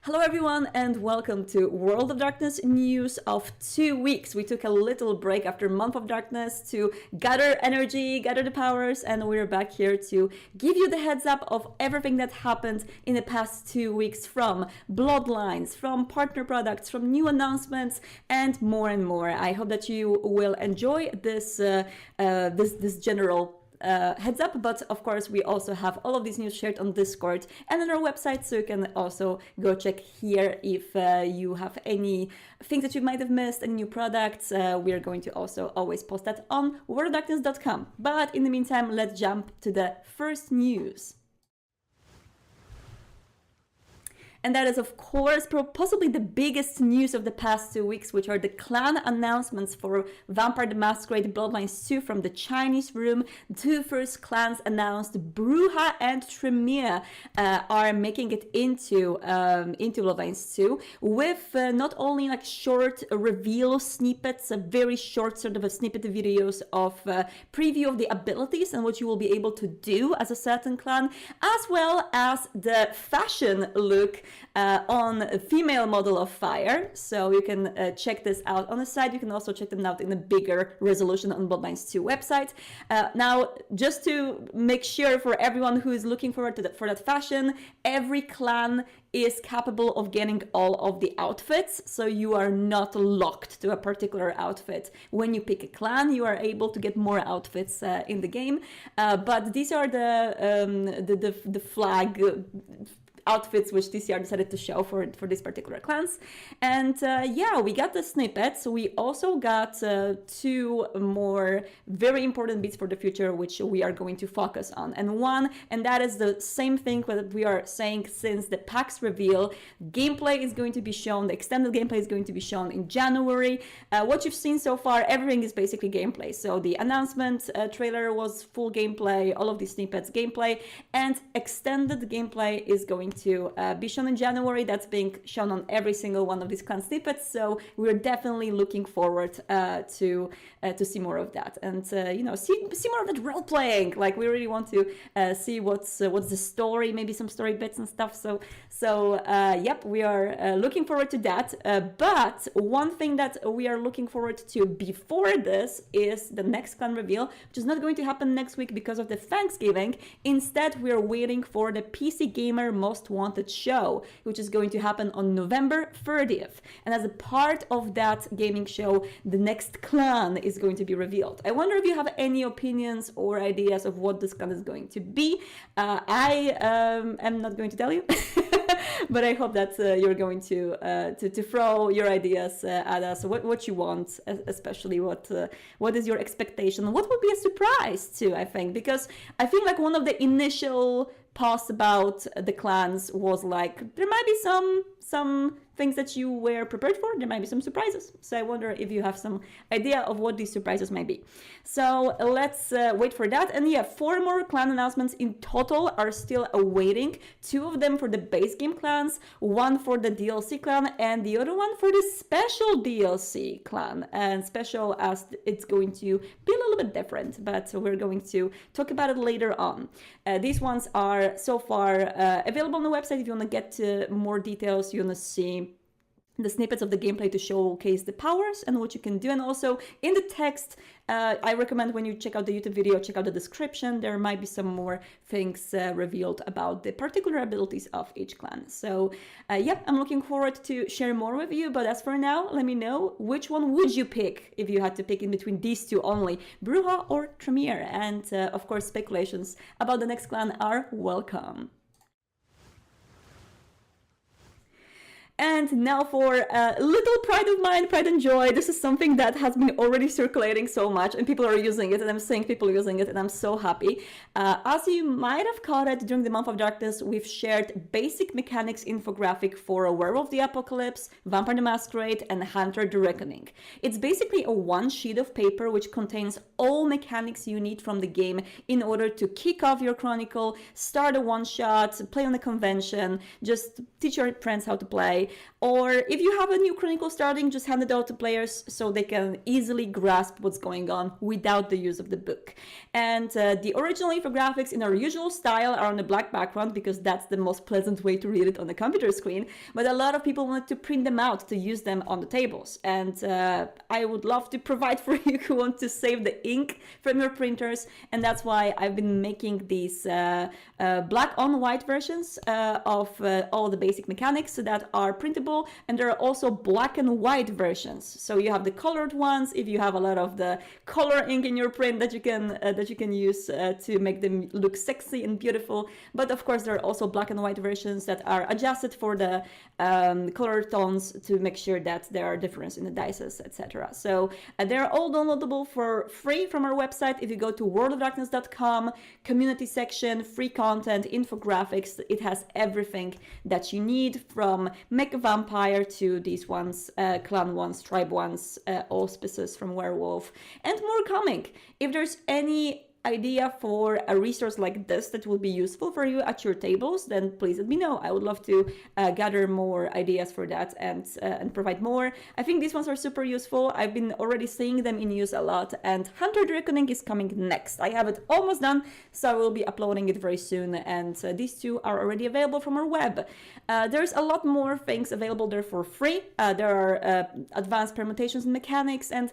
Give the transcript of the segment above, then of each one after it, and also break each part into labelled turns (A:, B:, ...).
A: Hello everyone and welcome to World of Darkness news of 2 weeks. We took a little break after Month of Darkness to gather energy, gather the powers, and we're back here to give you the heads up of everything that happened in the past 2 weeks, from Bloodlines, from partner products, from new announcements, and more and more. I hope that you will enjoy this general heads up, but of course we also have all of these news shared on Discord and on our website, so you can also go check here if you have any things that you might have missed, any new products. We are going to also always post that on worldofdarkness.com. But in the meantime, let's jump to the first news. And that is, of course, possibly the biggest news of the past 2 weeks, which are the clan announcements for Vampire the Masquerade Bloodlines 2 from the Chinese room. The two first clans announced, Brujah and Tremere, are making it into Bloodlines 2 with not only like short reveal snippets, a very short sort of a snippet videos of preview of the abilities and what you will be able to do as a certain clan, as well as the fashion look on a female model of Fire. So you can check this out on the site. You can also check them out in a bigger resolution on Bloodlines 2 website. Now, just to make sure for everyone who is looking forward to for that fashion, every clan is capable of getting all of the outfits, so you are not locked to a particular outfit. When you pick a clan, you are able to get more outfits in the game, but these are the flag outfits which TCR decided to show for these particular clans. And yeah, we got the snippets. We also got two more very important bits for the future, which we are going to focus on. And that is the same thing that we are saying since the PAX reveal. Gameplay is going to be shown, the extended gameplay is going to be shown in January. What you've seen so far, everything is basically gameplay. So the announcement trailer was full gameplay, all of these snippets gameplay, and extended gameplay is going to be shown in January. That's being shown on every single one of these clan snippets, so we're definitely looking forward to see more of that, and you know, see more of that role playing. Like, we really want to see what's the story, maybe some story bits and stuff. So yep, we are looking forward to that. But one thing that we are looking forward to before this is the next clan reveal, which is not going to happen next week because of the Thanksgiving. Instead, we are waiting for the PC Gamer Most Wanted show, which is going to happen on November 30th. And as a part of that gaming show, the next clan is going to be revealed. I wonder if you have any opinions or ideas of what this clan is going to be. I am not going to tell you. But I hope that you're going to throw your ideas at us, what you want, especially what is your expectation, what would be a surprise too, I think, because I feel like one of the initial posts about the clans was like, there might be some things that you were prepared for, there might be some surprises. So I wonder if you have some idea of what these surprises might be. So let's wait for that. And yeah, 4 more clan announcements in total are still awaiting. 2 of them for the base game clans, 1 for the DLC clan, and the other one for the special DLC clan. And special as it's going to be a little bit different, but we're going to talk about it later on. These ones are so far available on the website. If you want to get to more details, you want to see the snippets of the gameplay to showcase the powers and what you can do. And also in the text, I recommend when you check out the YouTube video, check out the description. There might be some more things revealed about the particular abilities of each clan. So yep, I'm looking forward to share more with you. But as for now, let me know, which one would you pick if you had to pick in between these two only, Brujah or Tremere? And of course, speculations about the next clan are welcome. And now for a little pride of mine, pride and joy. This is something that has been already circulating so much and people are using it, and I'm seeing people using it, and I'm so happy. As you might have caught it during the Month of Darkness, we've shared basic mechanics infographic for Werewolf the Apocalypse, Vampire the Masquerade, and Hunter the Reckoning. It's basically a 1 sheet of paper which contains all mechanics you need from the game in order to kick off your chronicle, start a one-shot, play on a convention, just teach your friends how to play. play. Or if you have a new Chronicle starting, just hand it out to players so they can easily grasp what's going on without the use of the book. And the original infographics in our usual style are on a black background because that's the most pleasant way to read it on the computer screen. But a lot of people wanted to print them out to use them on the tables. And I would love to provide for you who want to save the ink from your printers. And that's why I've been making these black on white versions of all the basic mechanics that are printable. And there are also black and white versions. So you have the colored ones if you have a lot of the color ink in your print that you can use to make them look sexy and beautiful. But of course, there are also black and white versions that are adjusted for the color tones to make sure that there are differences in the dices, etc. So they're all downloadable for free from our website. If you go to worldofdarkness.com, community section, free content, infographics, it has everything that you need, from Make a Vampire to these ones, clan ones, tribe ones, auspices from Werewolf, and more coming. If there's any idea for a resource like this that will be useful for you at your tables, then please let me know. I would love to gather more ideas for that and provide more. I think these ones are super useful. I've been already seeing them in use a lot, and Hunter Reckoning is coming next. I have it almost done, so I will be uploading it very soon, and these two are already available from our web. There's a lot more things available there for free. There are advanced permutations and mechanics and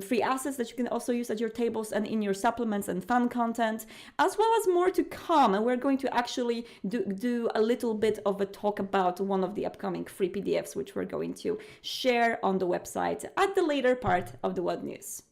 A: free assets that you can also use at your tables and in your supplements and fun content, as well as more to come. And we're going to actually do a little bit of a talk about one of the upcoming free PDFs, which we're going to share on the website at the later part of the What News.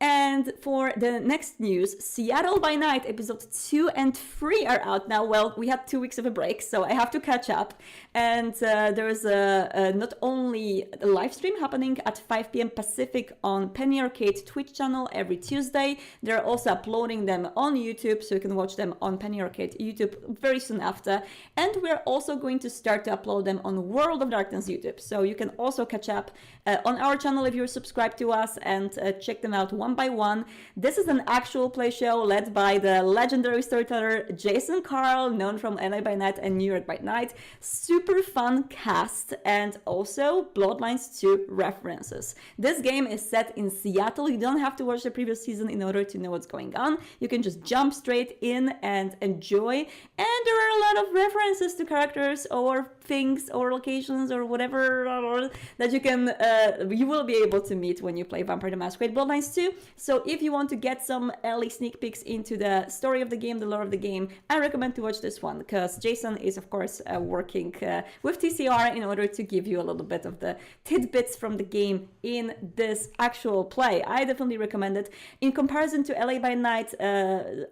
A: And for the next news, Seattle by Night episodes 2 and 3 are out now. Well, we had 2 weeks of a break, so I have to catch up. And there's not only a live stream happening at 5 p.m. Pacific on Penny Arcade Twitch channel every Tuesday. They're also uploading them on YouTube, so you can watch them on Penny Arcade YouTube very soon after. And we're also going to start to upload them on World of Darkness YouTube. So you can also catch up on our channel if you're subscribed to us, and check them out one by one. This is an actual play show led by the legendary storyteller Jason Carl, known from LA by Night and New York by Night. Super fun cast, and also Bloodlines 2 references. This game is set in Seattle. You don't have to watch the previous season in order to know what's going on. You can just jump straight in and enjoy. And there are a lot of references to characters or things or locations or whatever that you will be able to meet when you play Vampire the Masquerade Bloodlines 2. So if you want to get some early sneak peeks into the story of the game, the lore of the game, I recommend to watch this one, because Jason is of course working with TCR in order to give you a little bit of the tidbits from the game in this actual play. I definitely recommend it. In comparison to LA by Night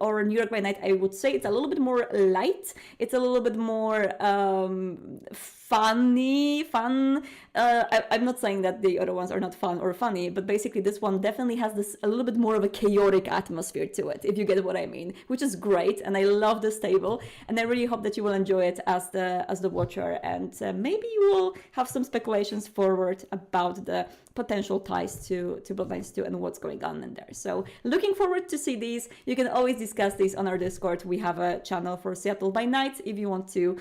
A: or New York by Night, I would say it's a little bit more light. It's a little bit more fun. I'm not saying that the other ones are not fun or funny, but basically this one definitely has this a little bit more of a chaotic atmosphere to it, if you get what I mean, which is great. And I love this table, and I really hope that you will enjoy it as the watcher, and maybe you will have some speculations forward about the potential ties to Bloodlines 2 and what's going on in there. So looking forward to see these. You can always discuss these on our Discord. We have a channel for Seattle by Night if you want to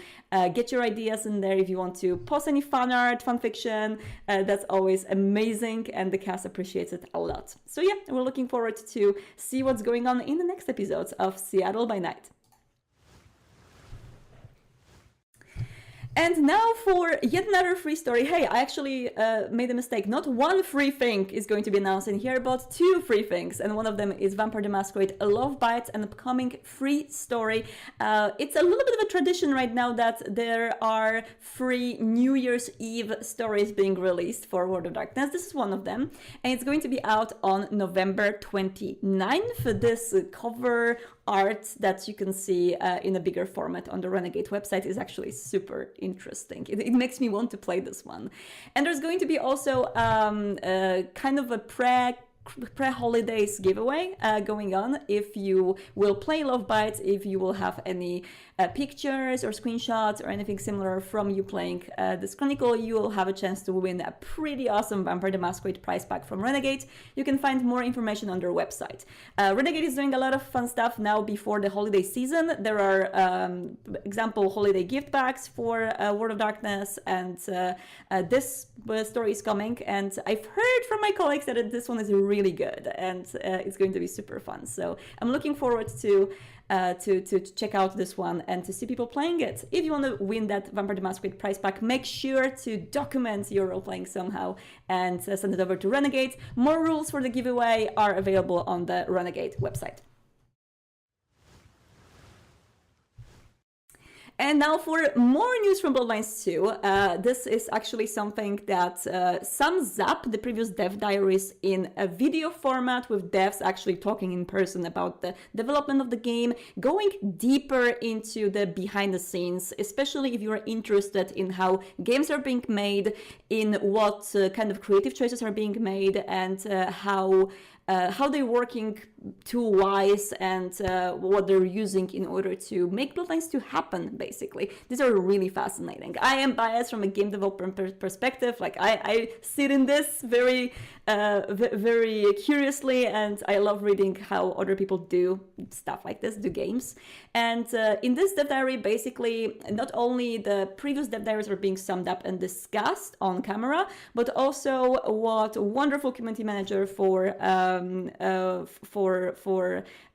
A: get your ideas in there, if you want to post any fan art, fan fiction. That's always amazing, and the cast appreciates it a lot. So yeah, we're looking forward to see what's going on in the next episodes of Seattle by Night. And now for yet another free story. Hey, I actually made a mistake. Not one free thing is going to be announced in here, but 2 free things. And one of them is Vampire the Masquerade, A Love Bite, an upcoming free story. It's a little bit of a tradition right now that there are free New Year's Eve stories being released for World of Darkness. This is one of them. And it's going to be out on November 29th. This cover art that you can see in a bigger format on the Renegade website is actually super interesting. It makes me want to play this one. And there's going to be also kind of a pre-holidays giveaway going on. If you will play Love Bites, if you will have any pictures or screenshots or anything similar from you playing this chronicle, you will have a chance to win a pretty awesome Vampire the Masquerade prize pack from Renegade. You can find more information on their website. Renegade is doing a lot of fun stuff now before the holiday season. There are example holiday gift bags for World of Darkness, and this story is coming, and I've heard from my colleagues that this one is really good, and it's going to be super fun. So I'm looking forward to check out this one and to see people playing it. If you want to win that Vampire the Masquerade prize pack, make sure to document your role playing somehow and send it over to Renegade. More rules for the giveaway are available on the Renegade website. And now for more news from Bloodlines 2. This is actually something that sums up the previous dev diaries in a video format, with devs actually talking in person about the development of the game, going deeper into the behind the scenes, especially if you are interested in how games are being made, in what kind of creative choices are being made, and how they're working tool-wise, and what they're using in order to make Bloodlines 2 happen, basically. These are really fascinating. I am biased from a game developer perspective. Like, I sit in this very curiously, and I love reading how other people do stuff like this, do games. And in this dev diary, basically, not only the previous dev diaries are being summed up and discussed on camera, but also what wonderful community manager for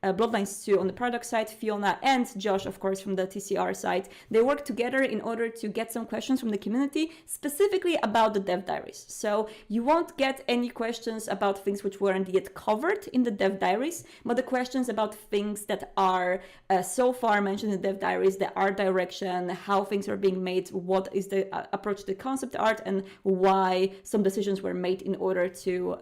A: Bloodlines 2 on the product side, Fiona, and Josh, of course, from the TCR side. They work together in order to get some questions from the community, specifically about the dev diaries. So you won't get any questions about things which weren't yet covered in the dev diaries, but the questions about things that are so far mentioned in the dev diaries, the art direction, how things are being made, what is the approach to concept art, and why some decisions were made in order to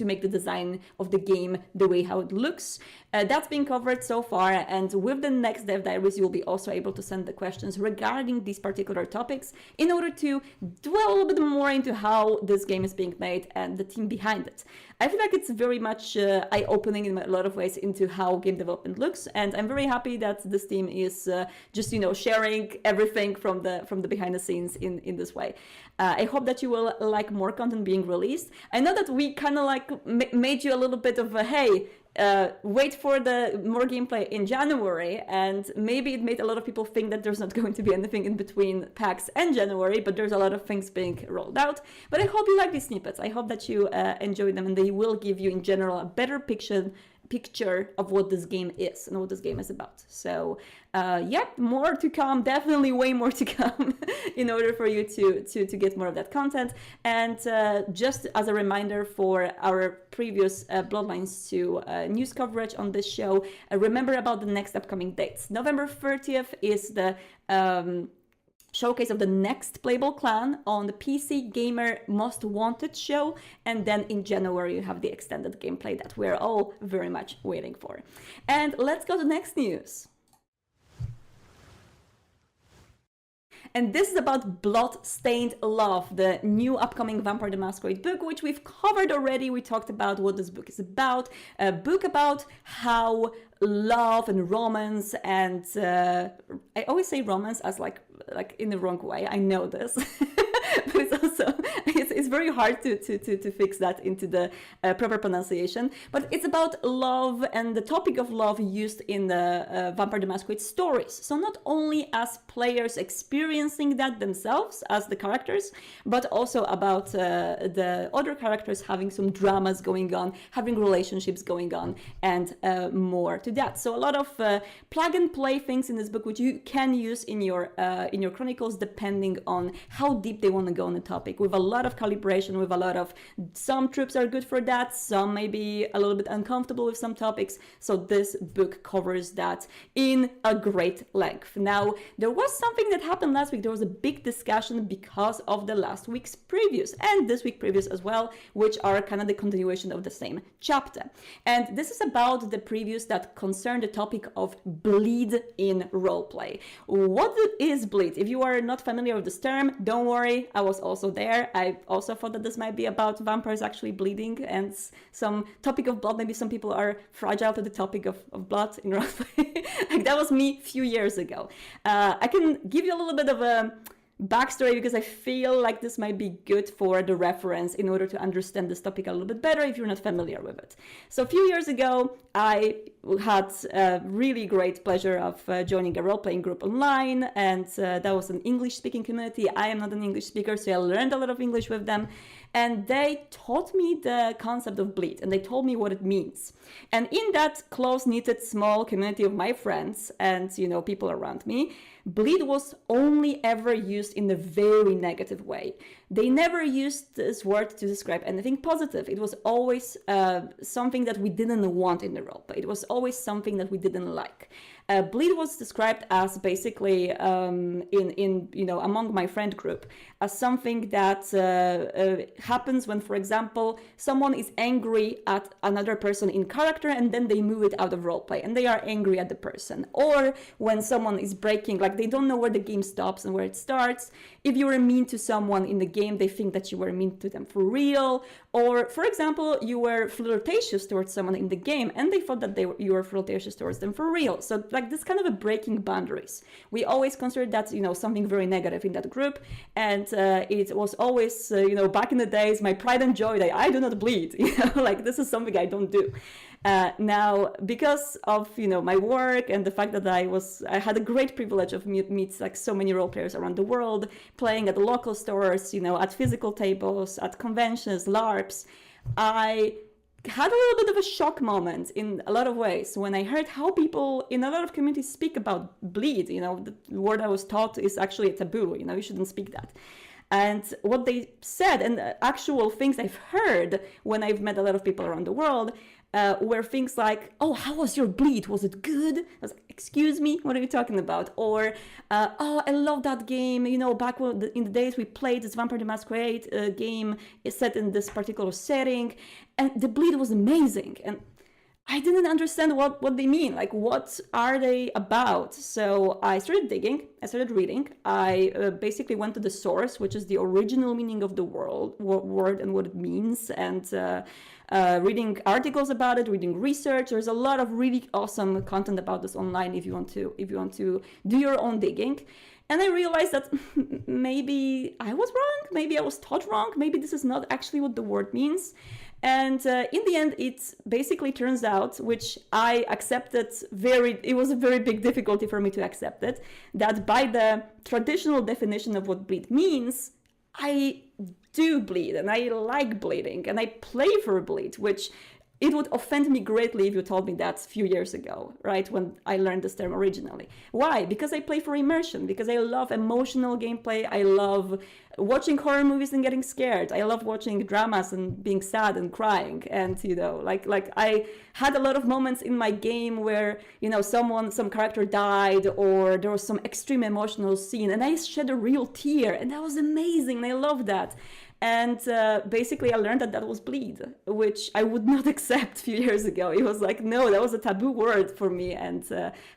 A: make the design of the game the way how it looks. That's being covered so far, and with the next dev diaries, you will be also able to send the questions regarding these particular topics in order to dwell a little bit more into how this game is being made and the team behind it. I feel like it's very much eye-opening in a lot of ways into how game development looks, and I'm very happy that this team is just, you know, sharing everything from the behind the scenes in this way. I hope that you will like more content being released. I know that we kind of like made you a little bit of a, hey, wait for the more gameplay in January, and maybe it made a lot of people think that there's not going to be anything in between PAX and January, but there's a lot of things being rolled out. But I hope you like these snippets. I hope that you enjoy them, and they will give you in general a better picture of what this game is and what this game is about. So yeah, more to come, definitely way more to come in order for you to get more of that content. And just as a reminder for our previous Bloodlines 2 news coverage on this show, remember about the next upcoming dates. November 30th is the showcase of the next Playable clan on the PC Gamer Most Wanted show, and then in January you have the extended gameplay that we're all very much waiting for. And let's go to next news. And this is about Blood-Stained Love, the new upcoming Vampire the Masquerade book, which we've covered already. We talked about what this book is about, a book about how love and romance, and I always say romance as like in the wrong way, I know this. But it's also, it's very hard to fix that into the proper pronunciation. But it's about love and the topic of love used in the Vampire the Masquerade stories. So not only as players experiencing that themselves as the characters, but also about the other characters having some dramas going on, having relationships going on, and more to that. So a lot of plug and play things in this book, which you can use in your chronicles, depending on how deep they want to go on the topic, with a lot of calibration, with a lot of, some troops are good for that, some may be a little bit uncomfortable with some topics. So this book covers that in a great length. Now, there was something that happened last week. There was a big discussion because of the last week's previews and this week's previews as well, which are kind of the continuation of the same chapter. And this is about the previews that concern the topic of bleed in roleplay. What is bleed? If you are not familiar with this term, don't worry, I was also there. I also thought that this might be about vampires actually bleeding and some topic of blood. Maybe some people are fragile to the topic of blood in roleplay. Like that was me a few years ago. I can give you a little bit of a backstory because I feel like this might be good for the reference in order to understand this topic a little bit better if you're not familiar with it. So a few years ago, I had a really great pleasure of joining a role-playing group online, and that was an English-speaking community. I am not an English speaker, so I learned a lot of English with them, and they taught me the concept of bleed, and they told me what it means. And in that close-knitted small community of my friends and, you know, people around me, bleed was only ever used in a very negative way. They never used this word to describe anything positive. It was always something that we didn't want in the roleplay. It was always something that we didn't like. Bleed was described as basically in you know, among my friend group as something that happens when, for example, someone is angry at another person in character and then they move it out of roleplay and they are angry at the person. Or when someone is breaking, like they don't know where the game stops and where it starts. If you were mean to someone in the game, they think that you were mean to them for real. Or, for example, you were flirtatious towards someone in the game and they thought that you were flirtatious towards them for real. So like this kind of a breaking boundaries. We always considered that, you know, something very negative in that group. And it was always, you know, back in the days, my pride and joy that I do not bleed, you know, like this is something I don't do. Now, because of, you know, my work and the fact that I had a great privilege of meet like so many role players around the world, playing at the local stores, you know, at physical tables, at conventions, LARPs, I had a little bit of a shock moment in a lot of ways when I heard how people in a lot of communities speak about bleed. You know, the word I was taught is actually a taboo, you know, you shouldn't speak that. And what they said and actual things I've heard when I've met a lot of people around the world were things like, oh, how was your bleed? Was it good? I was like, excuse me, what are you talking about? Or, oh, I love that game. You know, back in the days we played this Vampire the Masquerade game is set in this particular setting, and the bleed was amazing. And I didn't understand what they mean. Like, what are they about? So I started digging, I started reading. I basically went to the source, which is the original meaning of the word and what it means, and reading articles about it, reading research. There's a lot of really awesome content about this online if you want to do your own digging. And I realized that maybe I was wrong, maybe I was taught wrong, maybe this is not actually what the word means. And in the end, it basically turns out, which I accepted it was a very big difficulty for me to accept it, that by the traditional definition of what bleed means, I do bleed and I like bleeding and I play for bleed, which it would offend me greatly if you told me that a few years ago, right, when I learned this term originally. Why? Because I play for immersion, because I love emotional gameplay. I love watching horror movies and getting scared. I love watching dramas and being sad and crying. And, you know, like I had a lot of moments in my game where, you know, some character died or there was some extreme emotional scene and I shed a real tear and that was amazing. And I love that. And basically I learned that was bleed, which I would not accept a few years ago. It was like, no, that was a taboo word for me and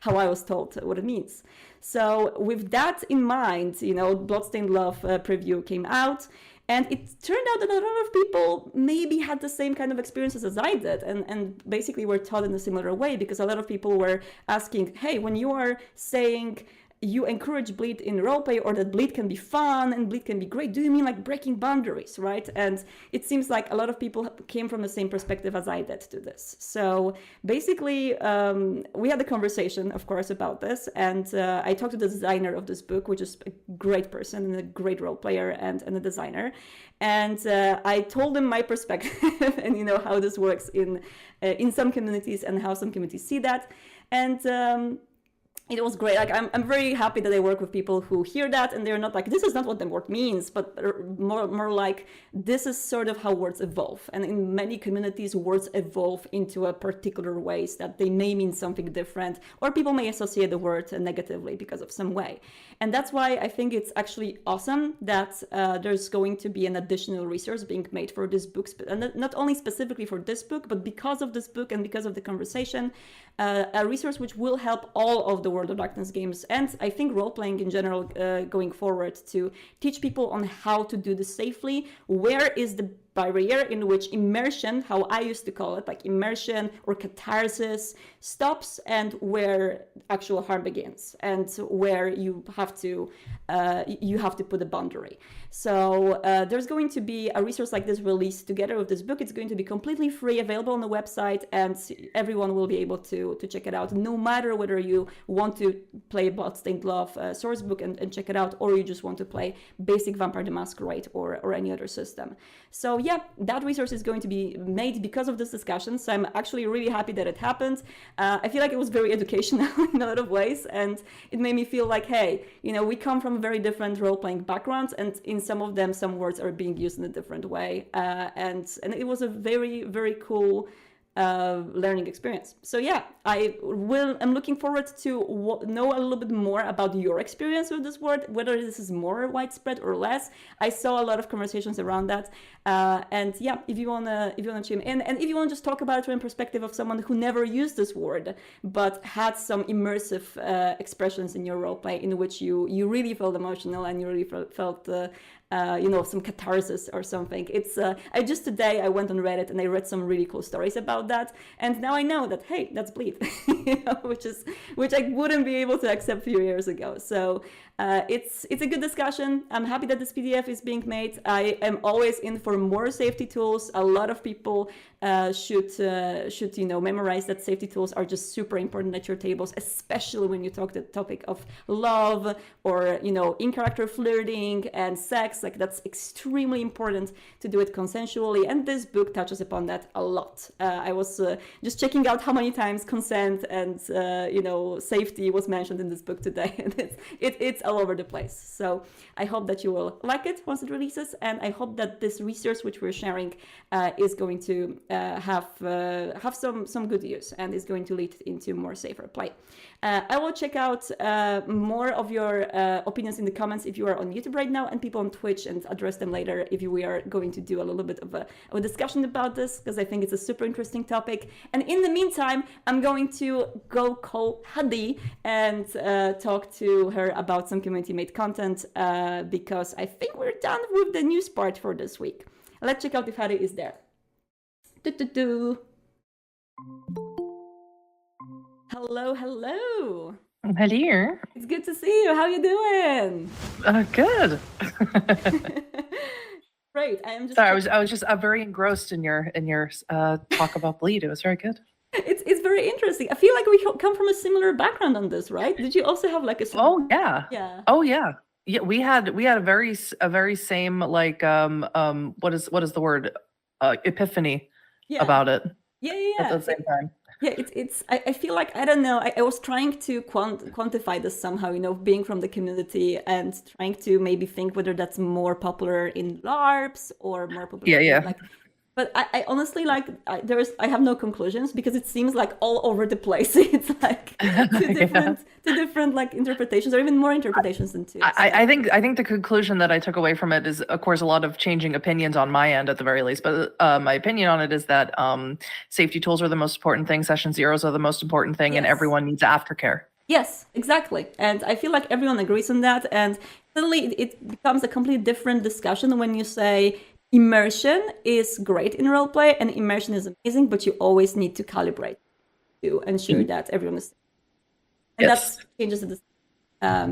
A: how I was told what it means. So with that in mind, you know, Bloodstained Love preview came out, and it turned out that a lot of people maybe had the same kind of experiences as I did and basically were taught in a similar way, because a lot of people were asking, hey, when you are saying you encourage bleed in roleplay, or that bleed can be fun and bleed can be great, do you mean like breaking boundaries, right? And it seems like a lot of people came from the same perspective as I did to this. So basically, we had a conversation, of course, about this, and I talked to the designer of this book, which is a great person and a great role player and a designer. And I told him my perspective and, you know, how this works in some communities and how some communities see that. And it was great. Like I'm very happy that I work with people who hear that and they're not like, this is not what the word means, but more like, this is sort of how words evolve. And in many communities, words evolve into a particular ways that they may mean something different, or people may associate the word negatively because of some way. And that's why I think it's actually awesome that there's going to be an additional resource being made for this book, and not only specifically for this book, but because of this book and because of the conversation, a resource which will help all of the World of Darkness games, and I think role-playing in general going forward, to teach people on how to do this safely. Where is the barrier in which immersion, how I used to call it, like immersion or catharsis, stops, and where actual harm begins, and where you have to put a boundary. So there's going to be a resource like this released together with this book. It's going to be completely free, available on the website, and everyone will be able to check it out, no matter whether you want to play Bloodstained Love source book and check it out, or you just want to play basic Vampire the Masquerade or any other system. So yeah, that resource is going to be made because of this discussion. So I'm actually really happy that it happened. I feel like it was very educational in a lot of ways, and it made me feel like, hey, we come from very different role-playing backgrounds, and in some of them, some words are being used in a different way. And it was a very, very cool learning experience. So yeah, I'm looking forward to know a little bit more about your experience with this word, whether this is more widespread or less. I saw a lot of conversations around that, and yeah, if you wanna chime in, and if you wanna just talk about it from the perspective of someone who never used this word but had some immersive expressions in your roleplay in which you really felt emotional and you really felt some catharsis or something. I just today I went on Reddit and I read some really cool stories about that, and now I know that, hey, that's bleed, which I wouldn't be able to accept a few years ago. So it's a good discussion. I'm happy that this PDF is being made. I am always in for more safety tools. A lot of people should memorize that safety tools are just super important at your tables, especially when you talk the topic of love or in-character flirting and sex. Like, that's extremely important to do it consensually, and this book touches upon that a lot. I was just checking out how many times consent and safety was mentioned in this book today, and it's all over the place. So I hope that you will like it once it releases, and I hope that this resource which we're sharing is going to have some good use and is going to lead into more safer play. I will check out more of your opinions in the comments if you are on YouTube right now, and people on Twitch, and address them later if we are going to do a little bit of a discussion about this, because I think it's a super interesting topic. And in the meantime, I'm going to go call Hadi and talk to her about some community-made content, because I think we're done with the news part for this week. Let's check out if Hadi is there. Hello.
B: I'm here.
A: It's good to see you. How you doing?
B: Good.
A: Great. I am just
B: sorry. I was just very engrossed in your talk about bleed. It was very good.
A: It's very interesting. I feel like we come from a similar background on this, right? Did you also have like a similar...
B: Oh yeah.
A: Yeah.
B: Oh yeah. Yeah, we had a very same, like what is the word, epiphany about it.
A: Yeah.
B: At the same time.
A: Yeah, I feel like, I don't know, I was trying to quantify this somehow, being from the community and trying to maybe think whether that's more popular in LARPs or more popular in, but I honestly, like, I have no conclusions, because it seems like all over the place. It's like two different like interpretations, or even more interpretations than two.
B: I think the conclusion that I took away from it is, of course, a lot of changing opinions on my end at the very least. But my opinion on it is that safety tools are the most important thing. Session zeros are the most important thing, and everyone needs aftercare.
A: Yes, exactly. And I feel like everyone agrees on that. And suddenly it becomes a completely different discussion when you say immersion is great in roleplay and immersion is amazing, but you always need to calibrate to ensure that everyone is. And that changes the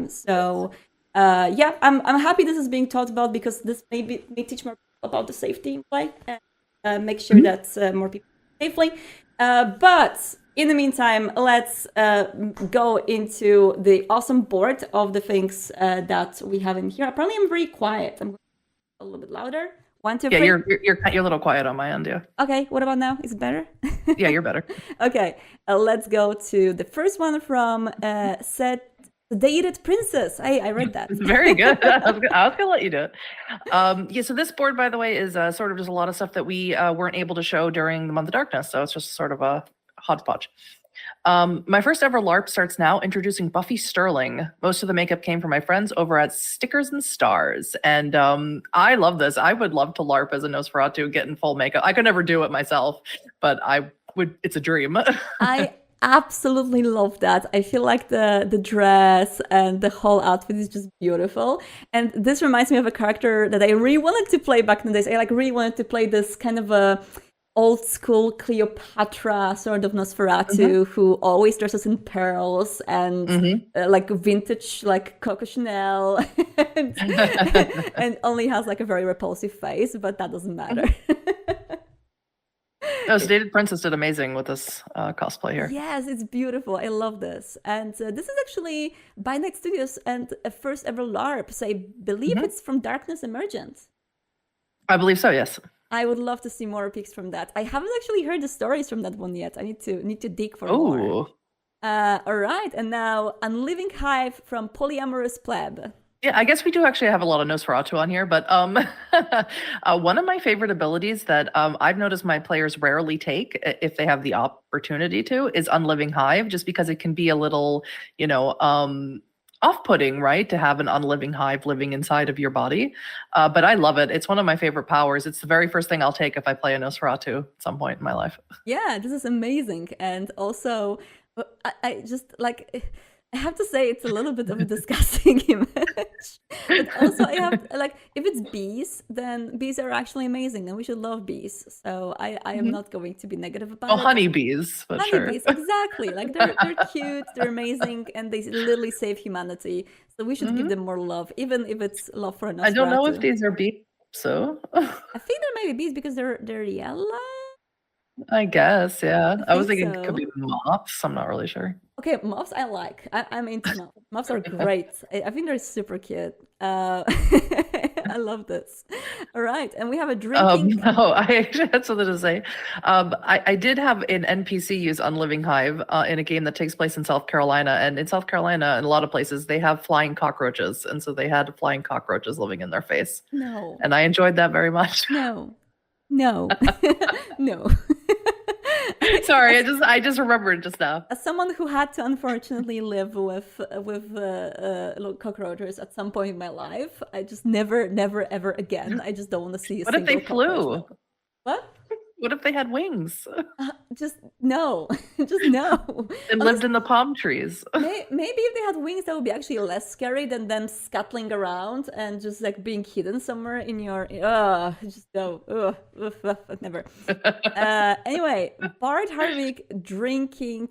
A: so I'm happy this is being taught about, because this may teach more people about the safety in play and make sure that more people safely. But in the meantime, let's go into the awesome board of the things that we have in here. Apparently, I'm very quiet. I'm going a little bit louder. 1, 2, 3.
B: Yeah, you're a little quiet on my end. Yeah.
A: Okay. What about now? Is it better?
B: Yeah, you're better.
A: Okay. Let's go to the first one from Sedated Princess. I read that.
B: Very good. I was gonna let you do it. So this board, by the way, is sort of just a lot of stuff that we weren't able to show during the Month of Darkness. So it's just sort of a hodgepodge. My first ever LARP starts now, introducing Buffy Sterling. Most of the makeup came from my friends over at Stickers and Stars. And I love this. I would love to LARP as a Nosferatu, get in full makeup. I could never do it myself, but I would. It's a dream.
A: absolutely love that. I feel like the dress and the whole outfit is just beautiful. And this reminds me of a character that I really wanted to play back in the days. I like really wanted to play this kind of a old school Cleopatra sort of Nosferatu who always dresses in pearls and like vintage like Coco Chanel and, and only has like a very repulsive face, but that doesn't matter.
B: No, Sedated Princess did amazing with this cosplay here.
A: Yes, it's beautiful. I love this. And this is actually by Night Studios and a first ever LARP. So I believe it's from Darkness Emergent.
B: I believe so, yes.
A: I would love to see more pics from that. I haven't actually heard the stories from that one yet. I need to dig for more. All right, and now Unliving Hive from Polyamorous Pleb.
B: Yeah, I guess we do actually have a lot of Nosferatu on here, but one of my favorite abilities that I've noticed my players rarely take, if they have the opportunity to, is Unliving Hive, just because it can be a little, off-putting, right, to have an unliving hive living inside of your body. But I love it. It's one of my favorite powers. It's the very first thing I'll take if I play a Nosferatu at some point in my life.
A: Yeah, this is amazing. And also, I just like... I have to say it's a little bit of a disgusting image. But also I have like if it's bees, then bees are actually amazing and we should love bees. So I am not going to be negative about it.
B: Honeybees, but
A: honeybees, exactly. Like they're cute, they're amazing, and they literally save humanity. So we should give them more love, even if it's love for us.
B: I don't know if these are bees, so
A: I think there may be bees because they're yellow.
B: I guess, yeah. I was thinking it could be moths. I'm not really sure.
A: Okay, moths I like. I'm into moths. Moths are great. I think they're super cute. I love this. All right, and we have a drinking.
B: No, I actually had something to say. I did have an NPC use Unliving Hive in a game that takes place in South Carolina. And in South Carolina, in a lot of places, they have flying cockroaches. And so they had flying cockroaches living in their face.
A: No.
B: And I enjoyed that very much.
A: No. No. No.
B: Sorry, I just remembered just now.
A: As someone who had to unfortunately live with cockroaches at some point in my life, I just never ever again. I just don't want to see a
B: What if they flew?
A: What?
B: What if they had wings?
A: Just no. Just no.
B: And lived in the palm trees.
A: Maybe if they had wings, that would be actually less scary than them scuttling around and just like being hidden somewhere in your. Just no. Never. Anyway, Bart Harvick drinking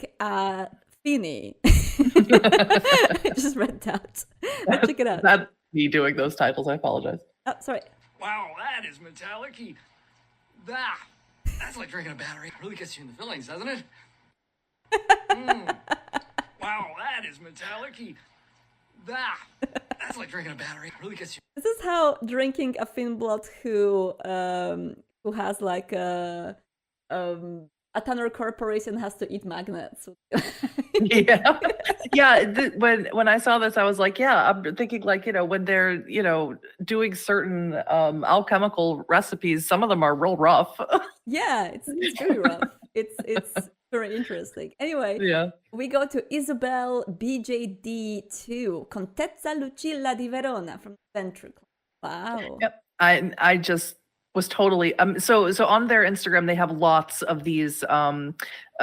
A: Finny. I just read that. Check it out.
B: That's me doing those titles. I apologize.
A: Oh, sorry.
C: Wow, that is metallic-y. That's like drinking a battery. Really gets you in the feelings, doesn't it? Wow, that is metallic-y. That's like drinking a battery. Really gets you.
A: This is how drinking a Finnblood who has like a Tanner Corporation has to eat magnets.
B: Yeah. Yeah. When I saw this, I was like, yeah, I'm thinking like, when they're, doing certain alchemical recipes, some of them are real rough.
A: Yeah, it's very rough. It's very interesting. Anyway, yeah. We go to Isabel BJD2, Contessa Lucilla di Verona from Ventricle. Wow.
B: Yep. I just was totally so on their Instagram they have lots of these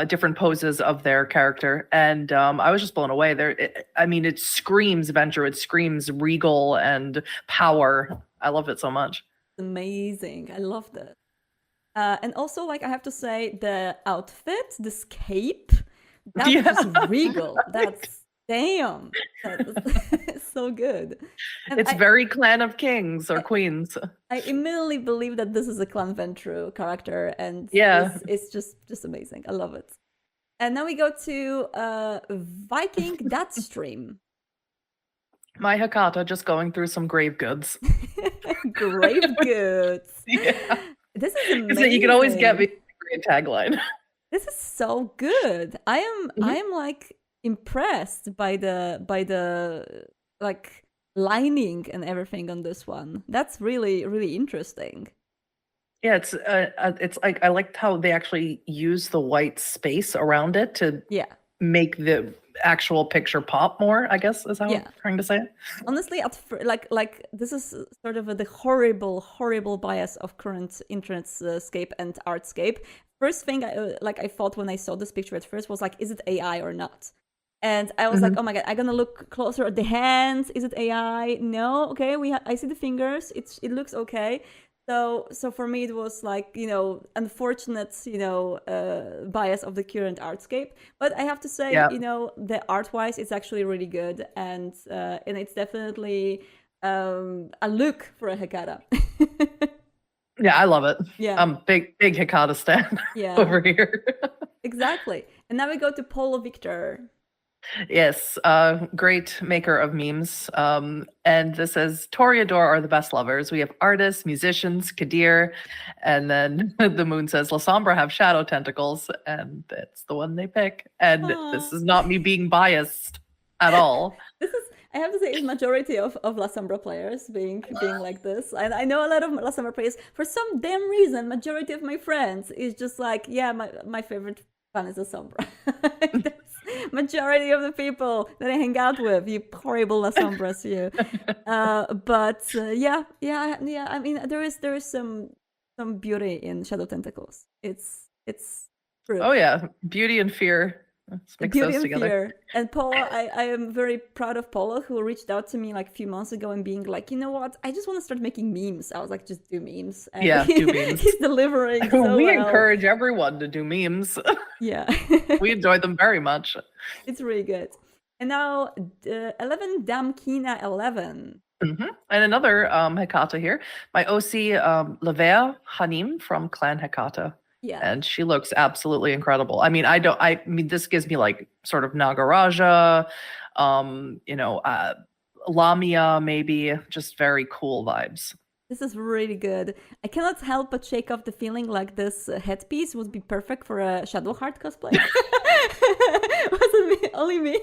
B: different poses of their character, and I was just blown away. It screams adventure, it screams regal and power. I love it so much.
A: Amazing. I love that. And also, like, I have to say, the outfit, this cape, that's just regal. That's damn. That's so good. And
B: it's very Clan of Kings or Queens.
A: I immediately believe that this is a Clan Ventru character, and it's just amazing. I love it. And now we go to Viking Datstream.
B: My Hakata just going through some grave goods.
A: Grave goods.
B: Yeah.
A: This is amazing.
B: You can always get me a great tagline.
A: This is so good. I am like impressed by the like lining and everything on this one. That's really, really interesting.
B: Yeah, it's like I liked how they actually use the white space around it to make the actual picture pop more, I guess is how I'm trying to say it.
A: Honestly, like this is sort of the horrible bias of current internet scape and artscape. first thing I thought when I saw this picture at first was like, is it AI or not? And I was like, oh my god, I'm gonna look closer at the hands. Is it AI? No, okay. I see the fingers. It looks okay. So for me it was like, you know, unfortunate, you know, bias of the current artscape. But I have to say, you know, the art wise, it's actually really good, and it's definitely a look for a Hekata.
B: Yeah, I love it.
A: Yeah.
B: Big Hekata stan over here.
A: Exactly. And now we go to Polo Victor.
B: Yes, great maker of memes. And this says, Toreador are the best lovers. We have artists, musicians, Kadir, and then the moon says, La Sombra have shadow tentacles, and it's the one they pick. And this is not me being biased at all.
A: I have to say, it's majority of La Sombra players being like this. And I know a lot of La Sombra players, for some damn reason, majority of my friends is just like, yeah, my favorite fan is La Sombra. Majority of the people that I hang out with, you horrible La Sombras, you. Yeah. I mean, there is some beauty in shadow tentacles. It's true.
B: Oh yeah, beauty and fear. Let's mix
A: Beauty
B: those
A: and
B: together.
A: fear. And Polo, I am very proud of Polo, who reached out to me like a few months ago and being like, you know what, I just want to start making memes. I was like, just do memes. And
B: do memes.
A: He's delivering so
B: we
A: well.
B: encourage everyone to do memes.
A: Yeah.
B: We enjoy them very much.
A: It's really good. And now 11 Damkina 11.
B: And another Hekata here. My OC, Lever Hanim from Clan Hekata.
A: Yeah.
B: And she looks absolutely incredible. I mean, I mean, this gives me like sort of Nagaraja, you know, Lamia, maybe, just very cool vibes.
A: This is really good. I cannot help but shake off the feeling like this headpiece would be perfect for a Shadowheart cosplay. Wasn't only me.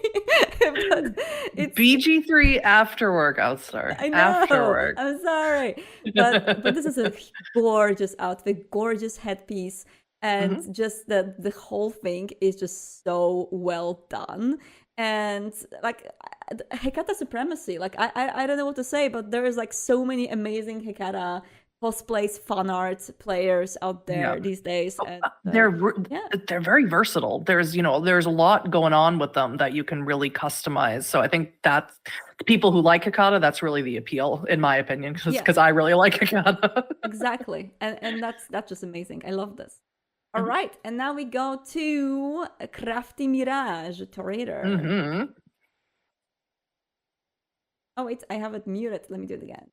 A: But it's
B: BG3 after work, Outstar.
A: I know.
B: After work.
A: I'm sorry. But this is a gorgeous outfit, gorgeous headpiece. And just the whole thing is just so well done. And like Hekata supremacy, like I don't know what to say, but there is like so many amazing Hekata cosplays, fan art players out there these days. And,
B: they're very versatile. There's a lot going on with them that you can really customize. So I think that's people who like Hekata, that's really the appeal, in my opinion, because I really like Hekata.
A: Exactly, and that's just amazing. I love this. All right, and now we go to Crafty Mirage Toreador. Oh wait, I have it muted. Let me do it again.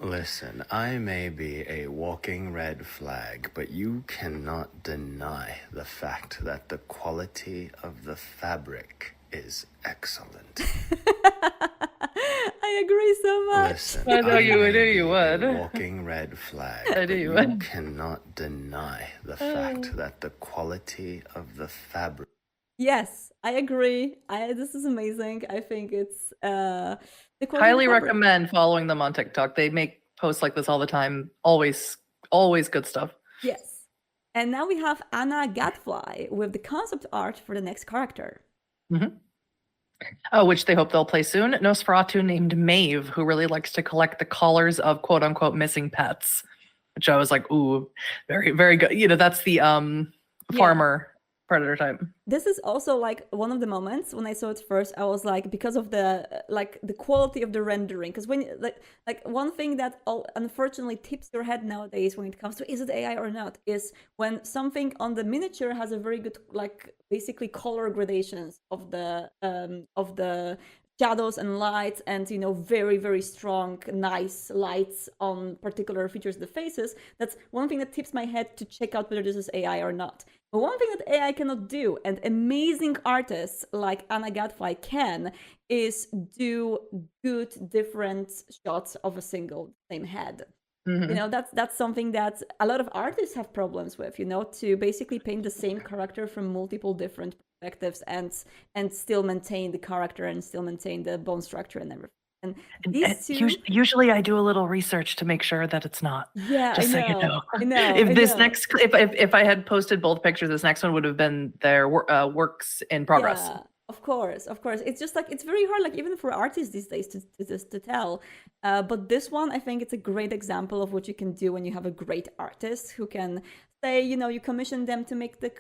D: Listen, I may be a walking red flag, but you cannot deny the fact that the quality of the fabric is excellent.
A: I agree so much.
D: Listen,
B: I know you would.
D: Walking red flag.
B: I knew you would.
D: You cannot deny the fact that the quality of the fabric.
A: Yes, I agree. This is amazing. I think it's
B: highly recommend following them on TikTok. They make posts like this all the time. Always good stuff.
A: Yes. And now we have Anna Gadfly with the concept art for the next character.
B: Oh, which they hope they'll play soon. Nosferatu named Maeve, who really likes to collect the collars of quote unquote missing pets, which I was like, ooh, very, very good. You know, that's the farmer predator type.
A: This is also like one of the moments when I saw it first, I was like, because of the quality of the rendering, because when like one thing that unfortunately tips your head nowadays when it comes to is it AI or not is when something on the miniature has a very good like basically color gradations of the shadows and lights, and you know, very, very strong, nice lights on particular features of the faces. That's one thing that tips my head to check out whether this is AI or not. But one thing that AI cannot do, and amazing artists like Anna Gadfly can, is do good different shots of a single same head. You know, that's something that a lot of artists have problems with, you know, to basically paint the same character from multiple different perspectives and still maintain the character and still maintain the bone structure and everything. And these two...
B: Usually I do a little research to make sure that it's not.
A: Yeah,
B: just
A: I know.
B: So you know.
A: I know.
B: If this next, if I had posted both pictures, this next one would have been their works in progress.
A: Yeah, of course. It's just like, it's very hard, like even for artists these days to tell. But this one, I think it's a great example of what you can do when you have a great artist who can say, you commission them to make the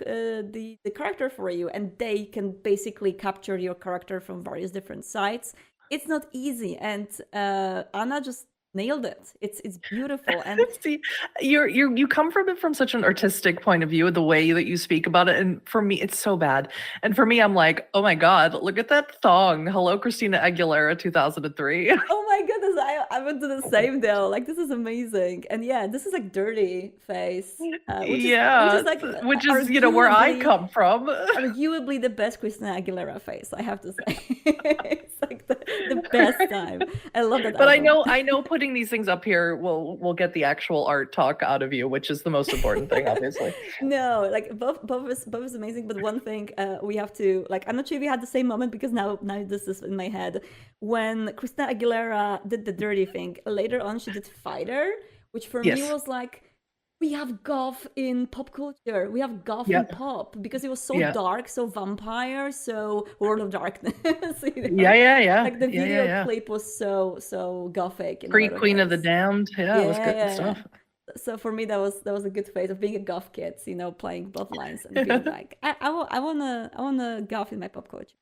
A: character for you, and they can basically capture your character from various different sites. It's not easy, and Anna just nailed it. It's beautiful. And
B: See, you come from it from such an artistic point of view, the way that you speak about it, and for me, it's so bad. And for me, I'm like, oh my god, look at that thong! Hello, Christina Aguilera, 2003.
A: oh my goodness, I would do the same though. Like, this is amazing. And yeah, this is like dirty face, which is like
B: where I come from.
A: Arguably the best Christina Aguilera face, I have to say. It's like the best time. I love that.
B: But
A: album.
B: I know putting these things up here will get the actual art talk out of you, which is the most important thing, obviously.
A: No, like both is amazing. But one thing we have to, like, I'm not sure if you had the same moment, because now this is in my head. When Christina Aguilera did the dirty thing, later on she did Fighter, which for me was like, we have goth in pop culture. We have goth in pop, because it was so dark, so vampire, so World of Darkness.
B: Yeah.
A: Like the video clip was so gothic.
B: Pre-Queen of the Damned. Yeah, it was good stuff.
A: So for me, that was a good phase of being a goth kid, playing Bloodlines and being like, I wanna goth in my pop culture.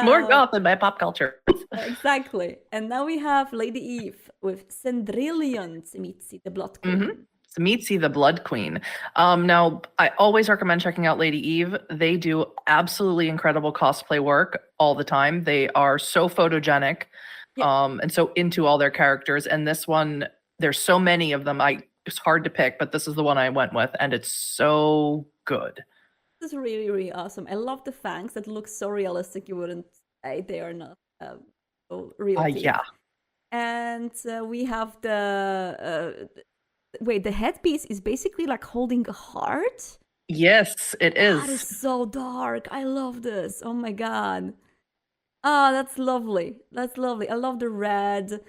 B: More goth in my pop culture.
A: Exactly. And now we have Lady Eve with Cendrillon Tzimisce, the Blood Queen.
B: Tzimisce, the Blood Queen. Now, I always recommend checking out Lady Eve. They do absolutely incredible cosplay work all the time. They are so photogenic, and so into all their characters. And this one, there's so many of them. It's hard to pick, but this is the one I went with, and it's so good.
A: This is really, really awesome. I love the fangs that look so realistic. You wouldn't say they are not real.
B: Yeah.
A: And we have the the headpiece is basically like holding a heart.
B: Yes, it is.
A: That is so dark. I love this. Oh my god. Oh, that's lovely. That's lovely. I love the red.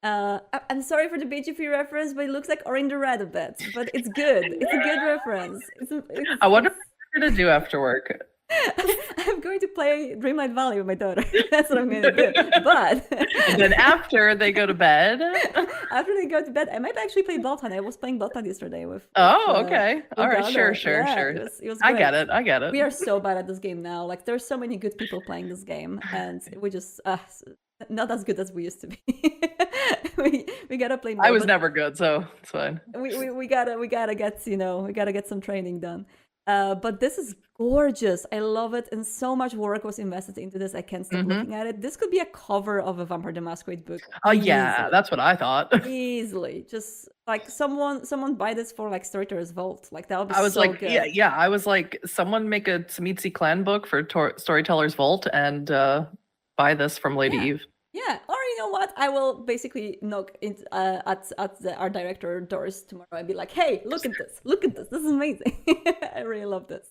A: I'm sorry for the BGP reference, but it looks like Orange the Red a bit. But it's good. It's a good reference.
B: I wonder what you're going to do after work.
A: I'm going to play Dreamlight Valley with my daughter. That's what I'm going to do. But
B: and then after they go to bed,
A: I might actually play Bloodhunt. I was playing Bloodhunt yesterday with
B: okay. All right,
A: daughter.
B: sure.
A: It was
B: I
A: great.
B: get it.
A: We are so bad at this game now. Like, there's so many good people playing this game, and we just not as good as we used to be. we gotta play more.
B: I was never good, so it's fine.
A: We gotta get some training done. But this is gorgeous. I love it, and so much work was invested into this. I can't stop looking at it. This could be a cover of a Vampire the Masquerade book.
B: Oh yeah, that's what I thought.
A: Easily, just like someone buy this for like Storyteller's Vault. Like, that would be
B: I was
A: so
B: like,
A: good.
B: yeah. I was like, someone make a Tzimisce clan book for Storyteller's Vault and buy this from Lady Eve.
A: Yeah, or you know what? I will basically knock at our director doors tomorrow and be like, "Hey, look at this! This is amazing! I really love this."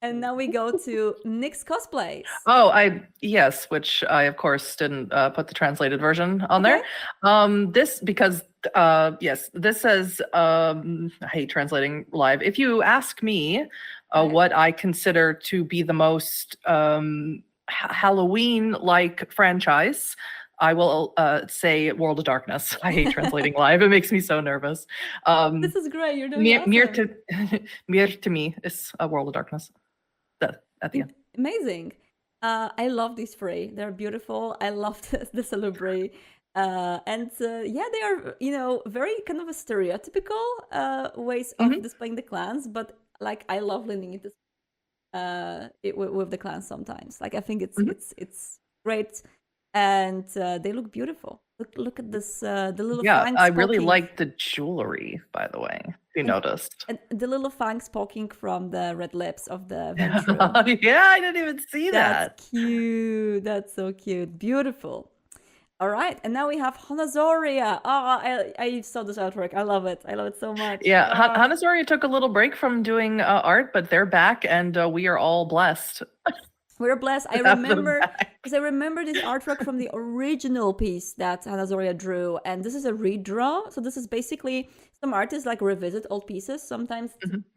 A: And now we go to Nick's cosplays.
B: Yes, which I of course didn't put the translated version on there. This says I hate translating live. If you ask me, what I consider to be the most Halloween-like franchise, I will say World of Darkness. I hate translating live. It makes me so nervous.
A: This is great. You're doing awesome.
B: Mir to me is a World of Darkness. At the end.
A: Amazing. I love these three. They're beautiful. I love the celebrity. And they are, very kind of a stereotypical ways of displaying the clans, but like, I love leaning into with the clans sometimes. Like, I think it's great, and they look beautiful. Look at this, the little fangs
B: I really
A: poking.
B: like the jewelry, by the way, if you noticed.
A: And the little fangs poking from the red lips of the ventral.
B: Yeah, I didn't even see that.
A: That's cute. That's so cute. Beautiful. All right, and now we have Hanazoria. I saw this artwork. I love it. I love it so much.
B: Yeah, Hanazoria took a little break from doing art, but they're back, and we are all blessed.
A: We're blessed. I remember this artwork from the original piece that Hanazoria drew, and this is a redraw. So this is basically, some artists like revisit old pieces, sometimes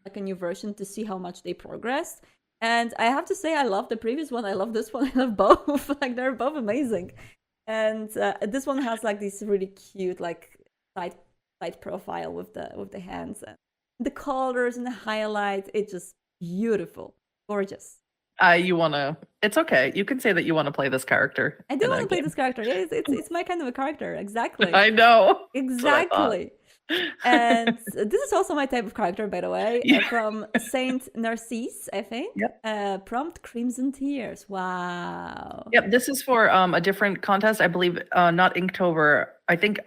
A: like a new version, to see how much they progressed. And I have to say, I love the previous one. I love this one. I love both. Like, they're both amazing. And this one has like these really cute like side side profile with the hands and the colors and the highlights. It's just beautiful, gorgeous.
B: It's okay. You can say that you want to play this character.
A: I do
B: in a
A: want to play
B: game.
A: this character. Yeah, it's my kind of a character. Exactly.
B: I know. That's what I thought.
A: Exactly. And this is also my type of character, by the way,
B: Yeah.
A: from Saint Narcisse, I think.
B: Yep.
A: Prompt Crimson Tears. Wow.
B: Yep, this is for a different contest, I believe. Not Inktober. I think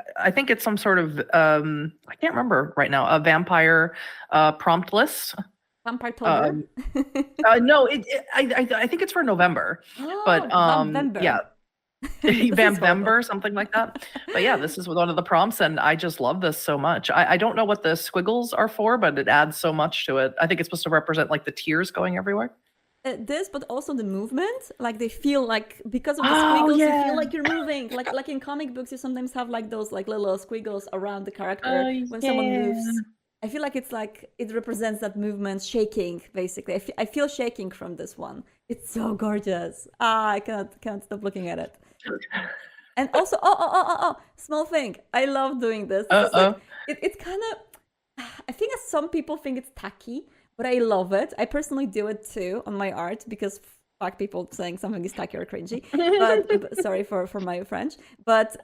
B: it's some sort of I can't remember right now. A vampire prompt list.
A: Vampire Tober.
B: No, I think it's for November. But
A: November.
B: yeah. Vamvember, something like that. But yeah, this is one of the prompts, and I just love this so much. I don't know what the squiggles are for, but it adds so much to it. I think it's supposed to represent like the tears going everywhere.
A: This, but also the movement. Like they feel like because of the squiggles, you feel like you're moving. Like in comic books, you sometimes have like those like little squiggles around the character when someone moves. I feel like it represents that movement, shaking basically. I feel shaking from this one. It's so gorgeous. I can't stop looking at it. And also, small thing. I love doing this. It's kind of. I think some people think it's tacky, but I love it. I personally do it too on my art because fuck people saying something is tacky or cringy. But sorry for my French. But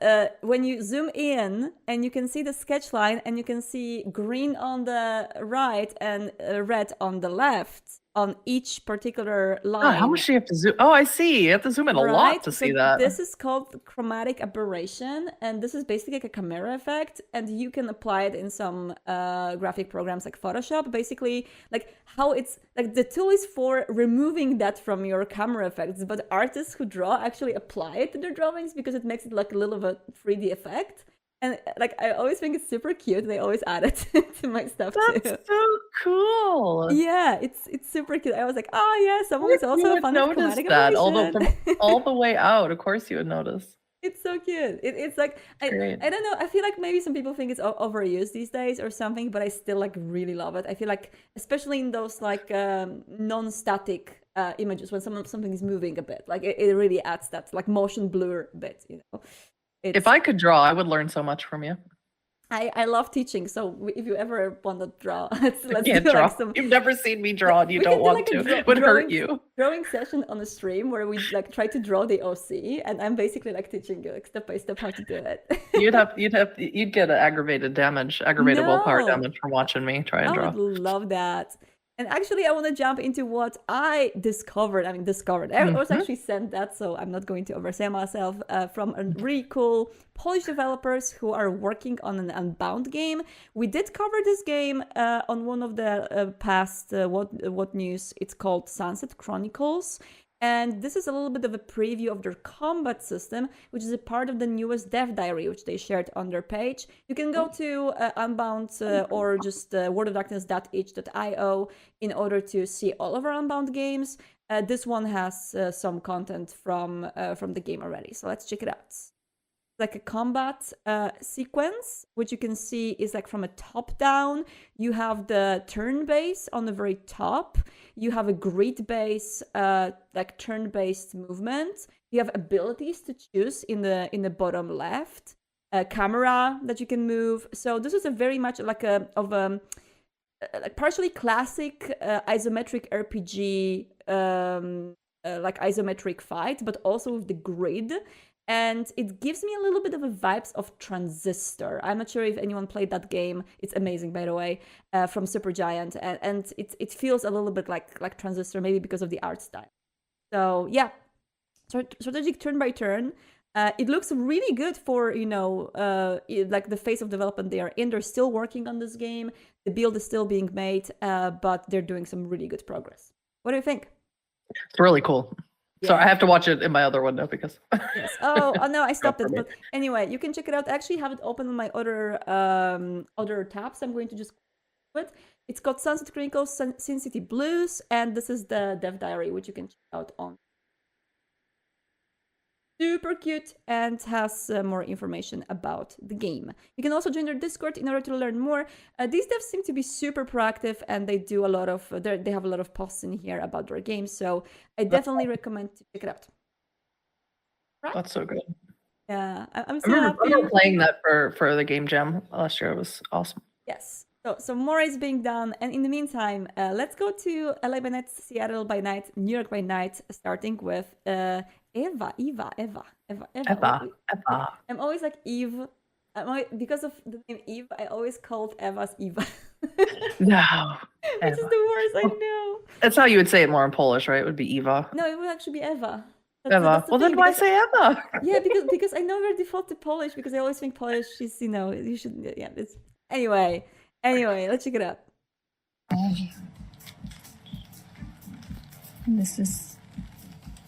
A: when you zoom in and you can see the sketch line and you can see green on the right and red on the left on each particular line.
B: How much do you have to zoom? Oh, I see. You have to zoom in a lot to see that.
A: This is called chromatic aberration, and this is basically like a camera effect, and you can apply it in some graphic programs like Photoshop. Basically, like how it's like the tool is for removing that from your camera effects, but artists who draw actually apply it to their drawings because it makes it like a little of a 3D effect. And like I always think it's super cute. They always add it to my stuff too.
B: That's so cool.
A: Yeah, it's super cute. I was like, oh yeah, someone is also a fan of chromatic
B: that
A: aberration.
B: all the way out. Of course, you would notice.
A: It's so cute. It's like I don't know. I feel like maybe some people think it's overused these days or something, but I still like really love it. I feel like especially in those like non-static images when something is moving a bit, like it really adds that like motion blur bit. You know.
B: If I could draw, I would learn so much from you.
A: I love teaching, so if you ever want to draw, let's
B: do
A: draw.
B: Like You've never seen me draw, and you don't want to. It would hurt you.
A: Drawing session on a stream where we like try to draw the OC, and I'm basically like teaching you like step by step how to do it.
B: You'd get an aggravatable power damage from watching me try and draw.
A: I would love that. And actually, I want to jump into what I discovered. I was actually sent that, so I'm not going to oversay myself, from a really cool Polish developers who are working on an Unbound game. We did cover this game on one of the past What News. It's called Sunset Chronicles. And this is a little bit of a preview of their combat system, which is a part of the newest dev diary, which they shared on their page. You can go to Unbound or just worldofdarkness.itch.io in order to see all of our Unbound games. This one has some content from the game already, so let's check it out. Like a combat sequence, which you can see is like from a top down. You have the turn base on the very top. You have a grid base, like turn based movement. You have abilities to choose in the bottom left. A camera that you can move. So this is a very much like like partially classic isometric RPG, like isometric fight, but also with the grid. And it gives me a little bit of a vibes of Transistor. I'm not sure if anyone played that game. It's amazing, by the way, from Supergiant. And it feels a little bit like Transistor, maybe because of the art style. So yeah, strategic turn by turn. It looks really good for, like the phase of development they are in. They're still working on this game. The build is still being made, but they're doing some really good progress. What do you think?
B: It's really cool. Yeah. So I have to watch it in my other window because.
A: Yes. Oh no, I stopped it. But anyway, you can check it out. I actually have it open on my other tabs. I'm going to just do it. It's called Sunset Chronicles, Sin City Blues, and this is the dev diary, which you can check out on. Super cute and has more information about the game. You can also join their Discord in order to learn more. These devs seem to be super proactive, and they do a lot of they have a lot of posts in here about their games. So I definitely recommend to check it out.
B: Right? That's so good.
A: Yeah, I'm
B: I
A: so
B: remember
A: happy.
B: playing that for the game jam last year. It was awesome.
A: Yes. So more is being done, and in the meantime, let's go to LA by night, Seattle by night, New York by night, starting with Eva.
B: Eva.
A: I'm always like Eve. Because of the name Eve, I always called Eva's Eva.
B: No.
A: Which is the worst, I know.
B: That's how you would say it more in Polish, right? It would be Eva.
A: No, it would actually be Eva.
B: Eva.
A: That's the
B: Well,
A: thing,
B: then why
A: because-
B: say Eva?
A: Yeah, because I know we're default to Polish, because I always think Polish is, you should, yeah. Anyway, let's check it out.
E: I love you. And this is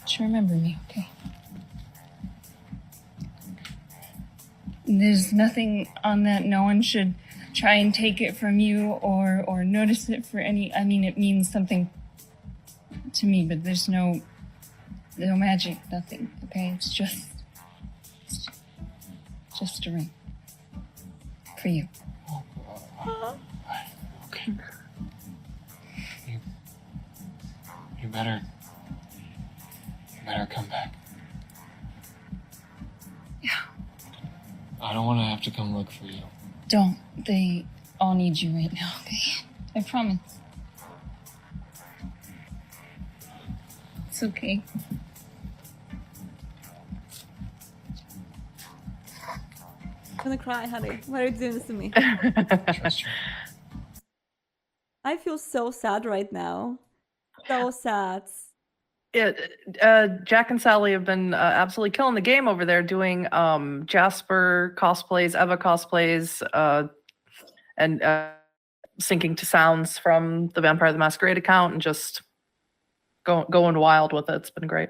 E: to remember me, okay? There's nothing on that. No one should try and take it from you or notice it for any. I mean, it means something to me, but there's no magic, nothing. Okay, it's just a ring for you.
F: Okay. You better come back.
E: Yeah.
F: I don't want to have to come look for you.
E: Don't. They all need you right now, okay? I promise. It's okay.
A: I'm gonna cry, honey. Why are you doing this to me?
F: Trust you.
A: I feel so sad right now. So sad.
B: Yeah, Jack and Sally have been absolutely killing the game over there, doing Jasper cosplays, Eva cosplays, and syncing to sounds from the Vampire the Masquerade account, and just going wild with it. It's been great.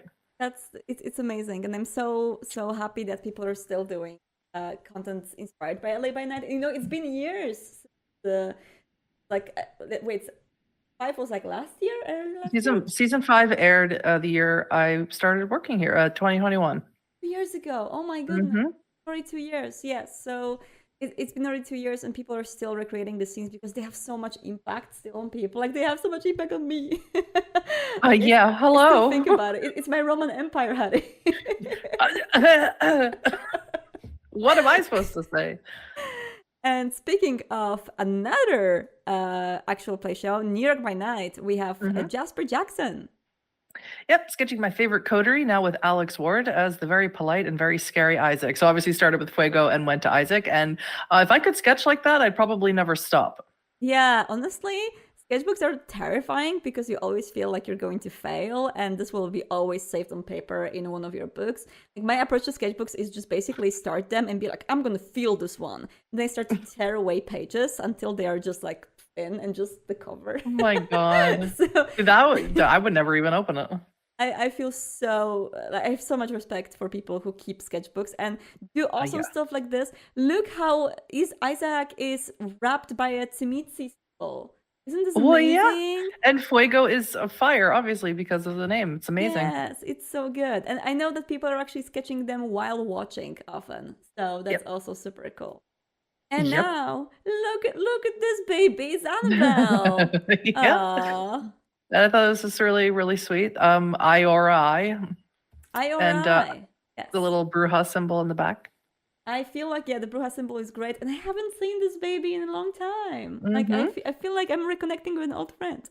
A: It's amazing, and I'm so happy that people are still doing content inspired by LA by Night. You know, it's been years. Wait, 5 was like last year?
B: Season 5 aired the year I started working here, 2021.
A: 2 years ago. Oh my goodness.
B: Mhm.
A: Already 2 years. Yes. So it's been already 2 years, and people are still recreating the scenes because they have so much impact still on people. Like, they have so much impact on me.
B: Yeah, hello.
A: Think about it. It's my Roman Empire, honey.
B: What am I supposed to say?
A: And speaking of another actual play show, New York by Night, we have Jasper Jackson.
B: Yep, sketching my favorite coterie now with Alex Ward as the very polite and very scary Isaac. So obviously started with Fuego and went to Isaac. And if I could sketch like that, I'd probably never stop.
A: Yeah, honestly, sketchbooks are terrifying because you always feel like you're going to fail, and this will be always saved on paper in one of your books. Like, my approach to sketchbooks is just basically start them and be like, I'm gonna feel this one. And then I start to tear away pages until they are just like thin and just the cover.
B: Oh my god.
A: So,
B: I would never even open it.
A: I feel so, I have so much respect for people who keep sketchbooks and do awesome stuff like this. Look how Isaac is wrapped by a Tzimitzi symbol. Isn't this amazing?
B: Well, yeah. And Fuego is a fire, obviously, because of the name. It's amazing.
A: Yes, it's so good. And I know that people are actually sketching them while watching often. So that's also super cool. And now, look at this baby. It's Annabelle.
B: Yeah. I thought this was really, really sweet. I-O-R-I. And
A: yes.
B: the little Brujah symbol in the back.
A: I feel like, the Brujah symbol is great, and I haven't seen this baby in a long time. Like, I feel like I'm reconnecting with an old friend.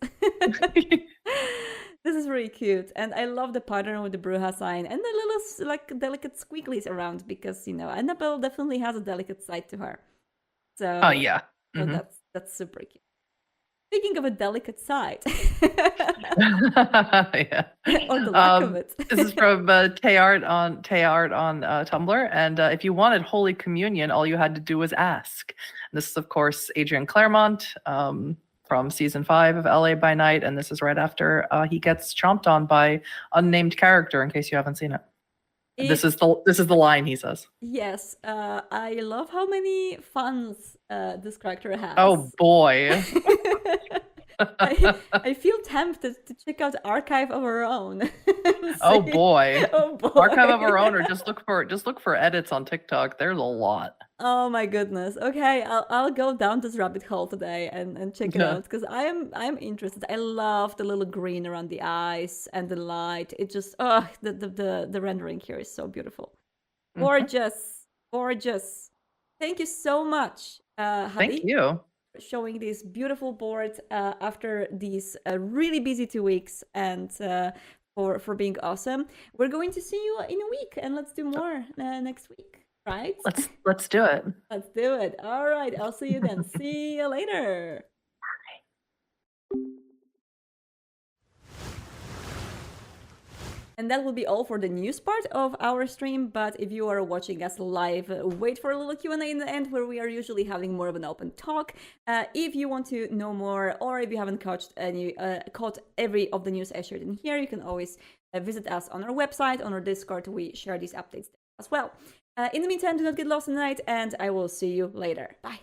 A: This is really cute, and I love the pattern with the Brujah sign and the little, like, delicate squigglies around, because, Annabelle definitely has a delicate side to her. So, so that's super cute. Speaking of a delicate side, or the lack of it.
B: This is from Tayart on Tumblr, and if you wanted Holy Communion, all you had to do was ask. And this is, of course, Adrian Claremont from season 5 of LA by Night, and this is right after he gets chomped on by unnamed character. In case you haven't seen it, this is the line he says.
A: Yes, I love how many fans this character has.
B: Oh boy.
A: I feel tempted to check out Archive of Our Own.
B: Oh boy.
A: Oh boy.
B: Archive of Our Own, or just look for edits on TikTok. There's a lot.
A: Oh my goodness. Okay, I'll go down this rabbit hole today and check it out, because I'm interested. I love the little green around the eyes and the light. It just the rendering here is so beautiful. Gorgeous. Gorgeous. Thank you so much,
B: Thank
A: Hadi,
B: you.
A: showing this beautiful board after these really busy 2 weeks, and for being awesome. We're going to see you in a week, and let's do more next week, right?
B: Let's do it.
A: Let's do it. All right, I'll see you then. See you later. And that will be all for the news part of our stream. But if you are watching us live, wait for a little Q&A in the end, where we are usually having more of an open talk. If you want to know more, or if you haven't caught every of the news I shared in here, you can always visit us on our website, on our Discord. We share these updates there as well. In the meantime, do not get lost in the night, and I will see you later. Bye.